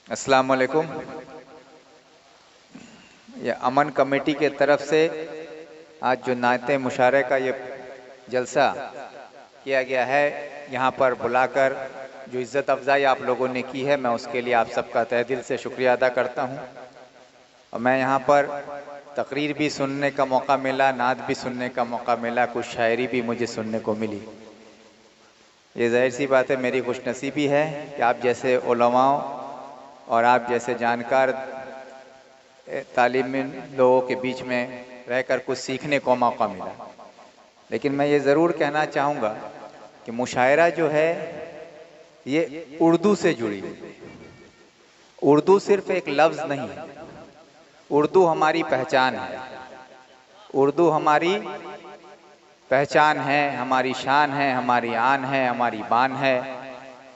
अस्सलाम वालेकुम। ये अमन कमेटी के तरफ से आज जो नाते मुशारे का ये जलसा किया गया है, यहाँ पर बुलाकर जो इज़्ज़त अफजाई आप लोगों ने की है, मैं उसके लिए आप सबका तहे दिल से शुक्रिया अदा करता हूँ। और मैं यहाँ पर तकरीर भी सुनने का मौका मिला, नात भी सुनने का मौका मिला, कुछ शायरी भी मुझे सुनने को मिली। ये ज़ाहिर सी बात है, मेरी खुशनसीबी है कि आप जैसे उलमाओं और आप जैसे जानकार तालीमी लोगों के बीच में रहकर कुछ सीखने को मौका मिला। लेकिन मैं ये ज़रूर कहना चाहूँगा कि मुशायरा जो है ये उर्दू से जुड़ी है। उर्दू सिर्फ एक लफ्ज़ नहीं है, उर्दू हमारी पहचान है। उर्दू हमारी पहचान है, हमारी शान है, हमारी आन है, हमारी बान है,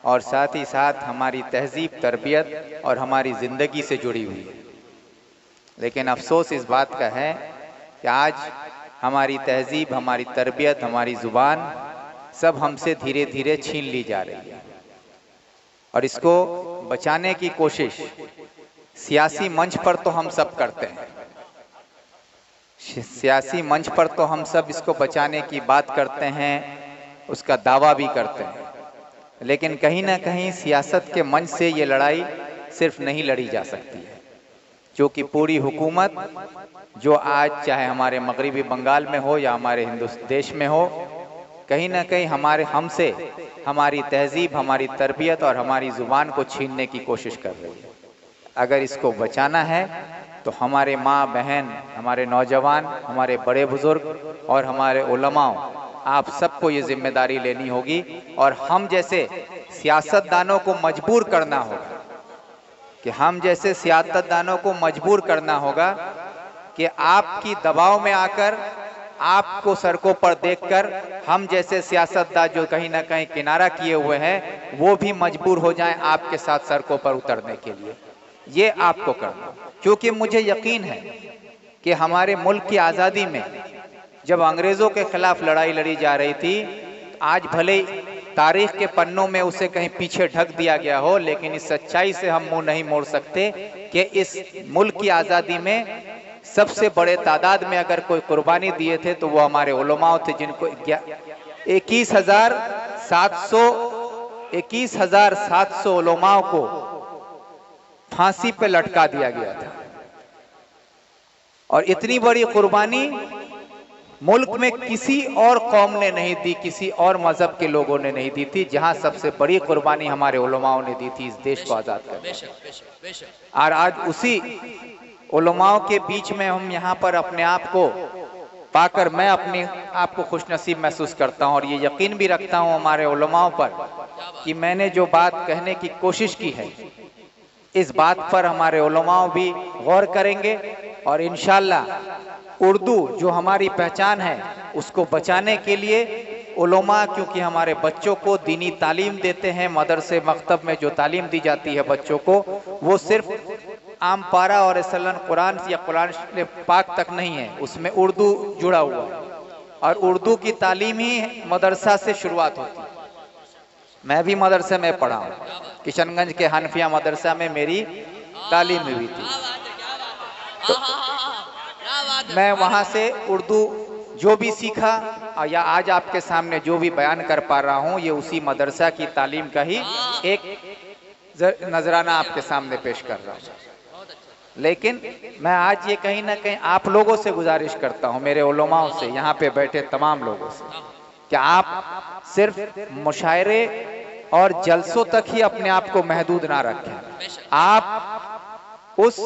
और साथ ही साथ हमारी तहजीब, तरबियत और हमारी ज़िंदगी से जुड़ी हुई है। लेकिन अफसोस इस बात का है कि आज हमारी तहजीब, हमारी तरबियत, हमारी ज़ुबान सब हमसे धीरे धीरे छीन ली जा रही है। और इसको बचाने की कोशिश सियासी मंच पर तो हम सब करते हैं, सियासी मंच पर तो हम सब इसको बचाने की बात करते हैं, उसका दावा भी करते हैं। लेकिन कहीं ना कहीं सियासत के मंच से ये लड़ाई सिर्फ नहीं लड़ी जा सकती है, क्योंकि पूरी हुकूमत जो आज चाहे हमारे मगरिबी बंगाल में हो या हमारे हिंदुस्तान देश में हो, कहीं ना कहीं हमसे हमारी तहजीब, हमारी तरबियत और हमारी ज़ुबान को छीनने की कोशिश कर रही है। अगर इसको बचाना है तो हमारे माँ बहन, हमारे नौजवान, हमारे बड़े बुज़ुर्ग और हमारे उलमाओं, आप सबको ये जिम्मेदारी लेनी होगी और हम जैसे सियासतदानों को मजबूर करना होगा कि हम जैसे सियासतदानों को मजबूर करना होगा कि आपकी दबाव में आकर, आपको सड़कों पर देखकर हम जैसे सियासतदान जो कहीं ना कहीं किनारा किए हुए हैं वो भी मजबूर हो जाएं आपके साथ सड़कों पर उतरने के लिए। ये आपको करना, क्योंकि मुझे यकीन है कि हमारे मुल्क की आज़ादी में जब अंग्रेज़ों के खिलाफ लड़ाई लड़ी जा रही थी, आज भले तारीख के पन्नों में उसे कहीं पीछे ढक दिया गया हो, लेकिन इस सच्चाई से हम मुंह नहीं मोड़ सकते कि इस मुल्क की आज़ादी में सबसे बड़े तादाद में अगर कोई कुर्बानी दिए थे तो वो हमारे उलमाओं थे, जिनको 21,700 उलमाओं को फांसी पे लटका दिया गया था। और इतनी बड़ी कुर्बानी मुल्क में किसी और कौम ने नहीं दी, किसी और मजहब के लोगों ने नहीं दी थी, जहां सबसे बड़ी कुर्बानी हमारे उलमाओं ने दी थी इस देश को आजाद करने। और आज उसी उलमाओं के बीच में हम यहाँ पर अपने आप को पाकर मैं अपने आप को खुशनसीब महसूस करता हूँ और ये यकीन भी रखता हूँ हमारे उलमाओं पर कि मैंने जो बात कहने की कोशिश की है, इस बात पर हमारे उलमाओं भी गौर करेंगे और इंशाअल्लाह उर्दू जो हमारी पहचान है उसको बचाने के लिए उलमा, क्योंकि हमारे बच्चों को दीनी तालीम देते हैं, मदरसे मकतब में जो तालीम दी जाती है बच्चों को, वो सिर्फ आम पारा और सलन कुरान या कुरान पाक तक नहीं है, उसमें उर्दू जुड़ा हुआ है और उर्दू की तालीम ही मदरसा से शुरुआत होती है। मैं भी मदरसे में पढ़ा हूँ, किशनगंज के हनफिया मदरसा में मेरी तालीम हुई थी, तो मैं वहाँ से उर्दू जो भी सीखा या आज आपके सामने जो भी बयान कर पा रहा हूँ, ये उसी मदरसा की तालीम का ही एक नजराना आपके सामने पेश कर रहा हूँ। लेकिन मैं आज ये कहीं ना कहीं आप लोगों से गुजारिश करता हूँ, मेरे उलमाओं से, यहाँ पे बैठे तमाम लोगों से, कि आप सिर्फ मुशायरे और जलसों तक ही अपने आप को महदूद ना रखें। आप उस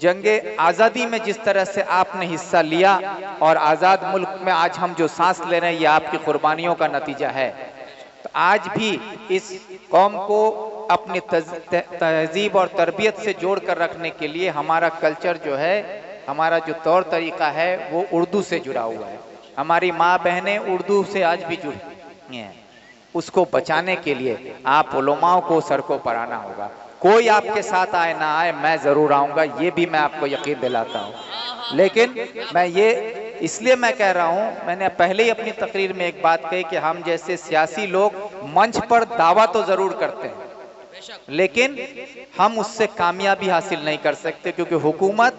जंगे आज़ादी में जिस तरह से आपने हिस्सा लिया और आज़ाद मुल्क में आज हम जो सांस ले रहे हैं, ये आपकी कुर्बानियों का नतीजा है। तो आज भी इस कौम को अपनी तहजीब और तरबियत से जोड़ कर रखने के लिए हमारा कल्चर जो है, हमारा जो तौर तरीका है वो उर्दू से जुड़ा हुआ है। हमारी माँ बहनें उर्दू से आज भी जुड़ी हैं। उसको बचाने के लिए आप उलमाओं को सड़कों पर आना होगा। कोई आपके साथ आए ना आए, मैं ज़रूर आऊँगा, ये भी मैं आपको यकीन दिलाता हूँ। लेकिन मैं ये इसलिए मैं कह रहा हूँ, मैंने पहले ही अपनी तकरीर में एक बात कही कि हम जैसे सियासी लोग मंच पर दावा तो ज़रूर करते हैं, लेकिन हम उससे कामयाबी हासिल नहीं कर सकते, क्योंकि हुकूमत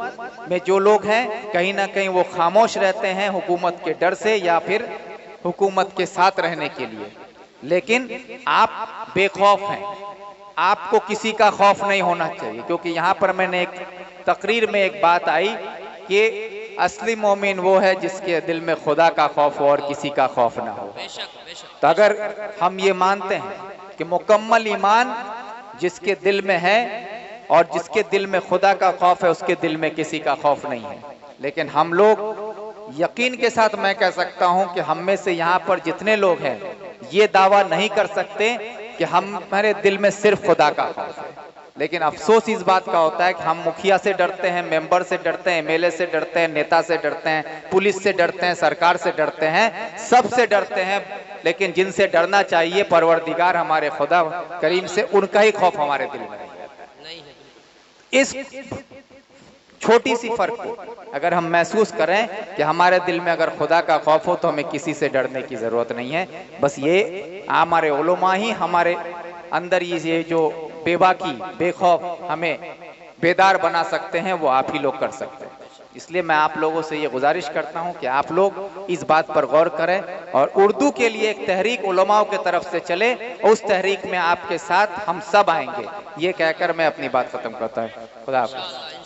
में जो लोग हैं कहीं ना कहीं वो खामोश रहते हैं हुकूमत के डर से या फिर हुकूमत के साथ रहने के लिए। लेकिन आप बेखौफ हैं, आपको किसी का खौफ नहीं होना चाहिए, क्योंकि यहाँ पर मैंने एक तकरीर में एक बात आई कि असली मोमिन वो है जिसके दिल में खुदा का खौफ हो और किसी का खौफ ना हो। तो अगर हम ये मानते हैं कि मुकम्मल ईमान जिसके दिल में है और जिसके दिल में खुदा का खौफ है उसके दिल में किसी का खौफ नहीं है, लेकिन हम लोग यकीन के साथ मैं कह सकता हूं कि हम में से यहाँ पर जितने लोग हैं ये दावा नहीं कर सकते कि हमारे दिल में सिर्फ खुदा का खौफ है। लेकिन अफसोस इस बात का होता है कि हम मुखिया से डरते हैं, मेंबर से डरते हैं, एमएलए से डरते हैं, नेता से डरते हैं, पुलिस से डरते हैं, सरकार से डरते हैं, सबसे डरते हैं, लेकिन जिनसे डरना चाहिए परवरदिगार हमारे खुदा करीम से, उनका ही खौफ हमारे दिल में नहीं है। इस छोटी सी फर्क को अगर हम महसूस करें कि हमारे दिल में अगर खुदा का खौफ हो तो हमें किसी से डरने की जरूरत नहीं है। बस ये हमारे उलमा ही हमारे अंदर ये जो बेबाकी बेखौफ हमें बेदार बना सकते हैं, वो आप ही लोग कर सकते हैं। इसलिए मैं आप लोगों से ये गुजारिश करता हूं कि आप लोग इस बात पर गौर करें और उर्दू के लिए एक तहरीक उलमाओं के तरफ से चले, उस तहरीक में आपके साथ हम सब आएंगे। ये कहकर मैं अपनी बात खत्म करता हूं। खुदा हाफिज़।